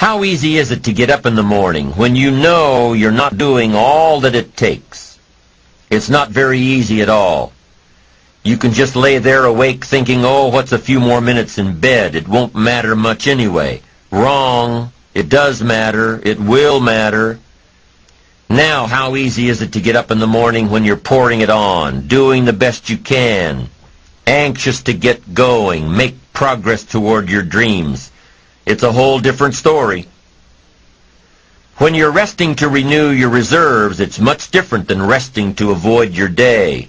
How easy is it to get up in the morning when you know you're not doing all that it takes? It's not very easy at all. You can just lay there awake thinking, oh, what's a few more minutes in bed? It won't matter much anyway. Wrong. It does matter. It will matter. Now, how easy is it to get up in the morning when you're pouring it on, doing the best you can, anxious to get going, make progress toward your dreams? It's a whole different story. When you're resting to renew your reserves, it's much different than resting to avoid your day.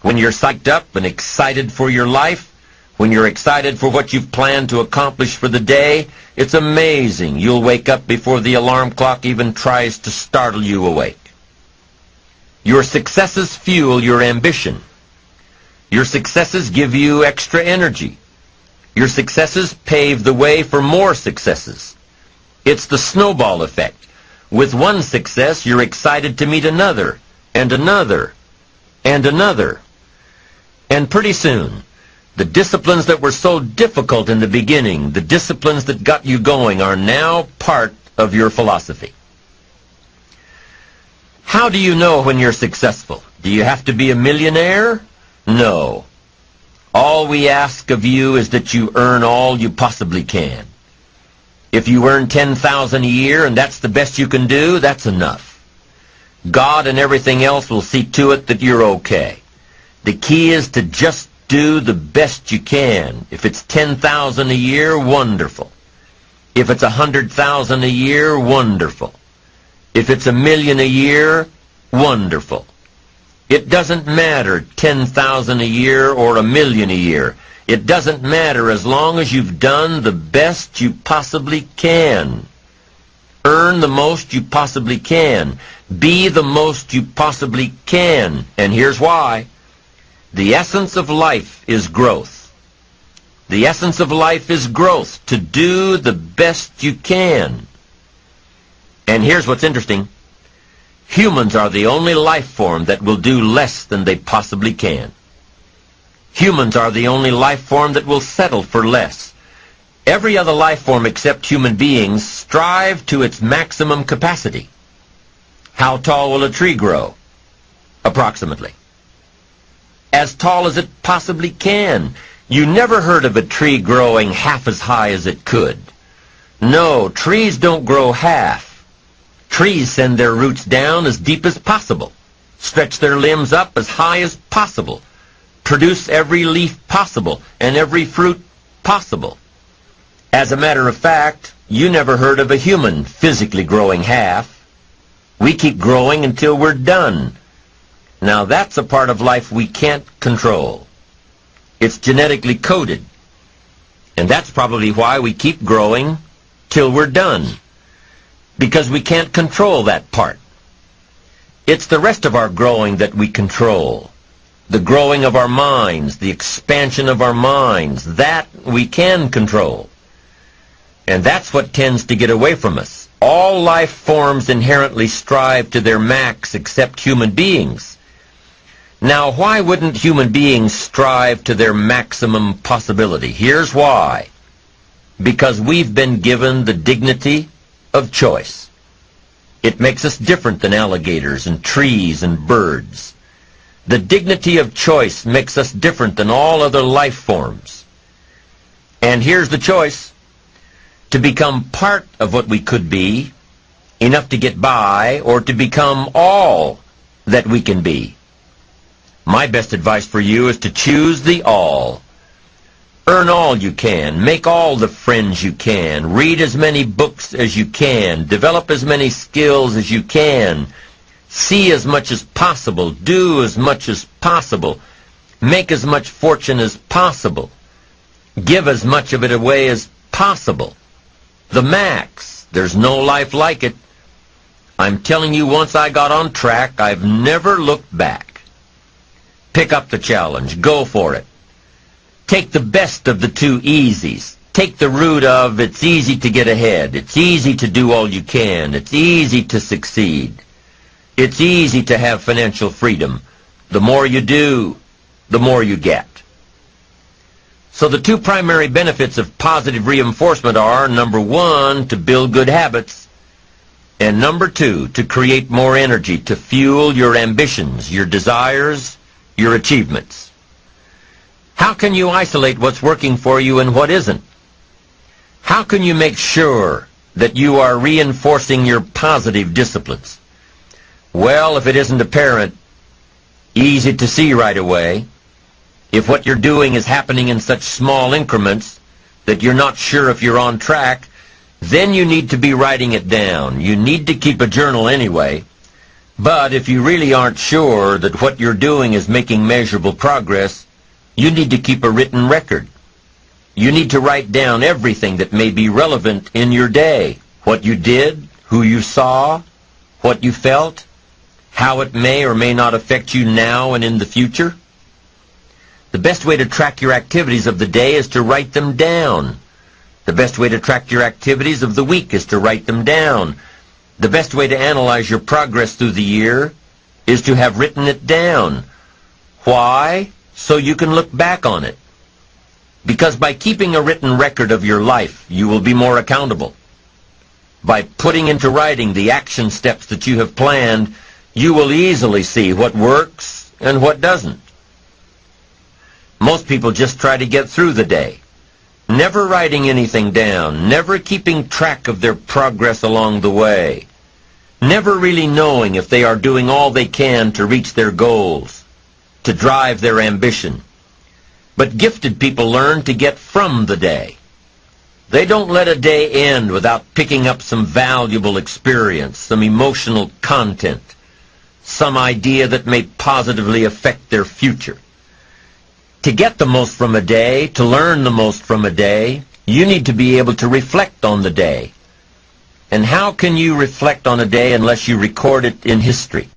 When you're psyched up and excited for your life, when you're excited for what you've planned to accomplish for the day, it's amazing. You'll wake up before the alarm clock even tries to startle you awake. Your successes fuel your ambition. Your successes give you extra energy. Your successes pave the way for more successes. It's the snowball effect. With one success, you're excited to meet another, and another, and another. And pretty soon, the disciplines that were so difficult in the beginning, the disciplines that got you going, are now part of your philosophy. How do you know when you're successful? Do you have to be a millionaire? No. All we ask of you is that you earn all you possibly can. If you earn $10,000 a year and that's the best you can do, that's enough. God and everything else will see to it that you're okay. The key is to just do the best you can. If it's $10,000 a year, wonderful. If it's $100,000 a year, wonderful. If it's $1 million a year, wonderful. It doesn't matter $10,000 a year or $1 million a year. It doesn't matter as long as you've done the best you possibly can. Earn the most you possibly can. Be the most you possibly can. And here's why. The essence of life is growth. The essence of life is growth, to do the best you can. And here's what's interesting. Humans are the only life form that will do less than they possibly can. Humans are the only life form that will settle for less. Every other life form except human beings strive to its maximum capacity. How tall will a tree grow? Approximately. As tall as it possibly can. You never heard of a tree growing half as high as it could. No, trees don't grow half. Trees send their roots down as deep as possible, stretch their limbs up as high as possible, produce every leaf possible and every fruit possible. As a matter of fact, you never heard of a human physically growing half. We keep growing until we're done. Now that's a part of life we can't control. It's genetically coded. And that's probably why we keep growing till we're done. Because we can't control that part. It's the rest of our growing that we control. The growing of our minds, the expansion of our minds, that we can control. And that's what tends to get away from us. All life forms inherently strive to their max except human beings. Now, why wouldn't human beings strive to their maximum possibility? Here's why. Because we've been given the dignity of choice. It makes us different than alligators and trees and birds. The dignity of choice makes us different than all other life forms. And here's the choice. To become part of what we could be, enough to get by, or to become all that we can be. My best advice for you is to choose the all. Earn all you can. Make all the friends you can. Read as many books as you can. Develop as many skills as you can. See as much as possible. Do as much as possible. Make as much fortune as possible. Give as much of it away as possible. The max. There's no life like it. I'm telling you, once I got on track, I've never looked back. Pick up the challenge. Go for it. Take the best of the two easies. Take the root of it's easy to get ahead. It's easy to do all you can. It's easy to succeed. It's easy to have financial freedom. The more you do, the more you get. So the two primary benefits of positive reinforcement are, number one, to build good habits, and number two, to create more energy to fuel your ambitions, your desires, your achievements. How can you isolate what's working for you and what isn't? How can you make sure that you are reinforcing your positive disciplines? Well, if it isn't apparent, easy to see right away, if what you're doing is happening in such small increments that you're not sure if you're on track, then you need to be writing it down. You need to keep a journal anyway. But if you really aren't sure that what you're doing is making measurable progress, you need to keep a written record. You need to write down everything that may be relevant in your day. What you did, who you saw, what you felt, how it may or may not affect you now and in the future. The best way to track your activities of the day is to write them down. The best way to track your activities of the week is to write them down. The best way to analyze your progress through the year is to have written it down. Why? So you can look back on it. Because by keeping a written record of your life, you will be more accountable. By putting into writing the action steps that you have planned, you will easily see what works and what doesn't. Most people just try to get through the day, never writing anything down, never keeping track of their progress along the way, never really knowing if they are doing all they can to reach their goals, to drive their ambition. But gifted people learn to get from the day. They don't let a day end without picking up some valuable experience, some emotional content, some idea that may positively affect their future. To get the most from a day, to learn the most from a day, you need to be able to reflect on the day. And how can you reflect on a day unless you record it in history?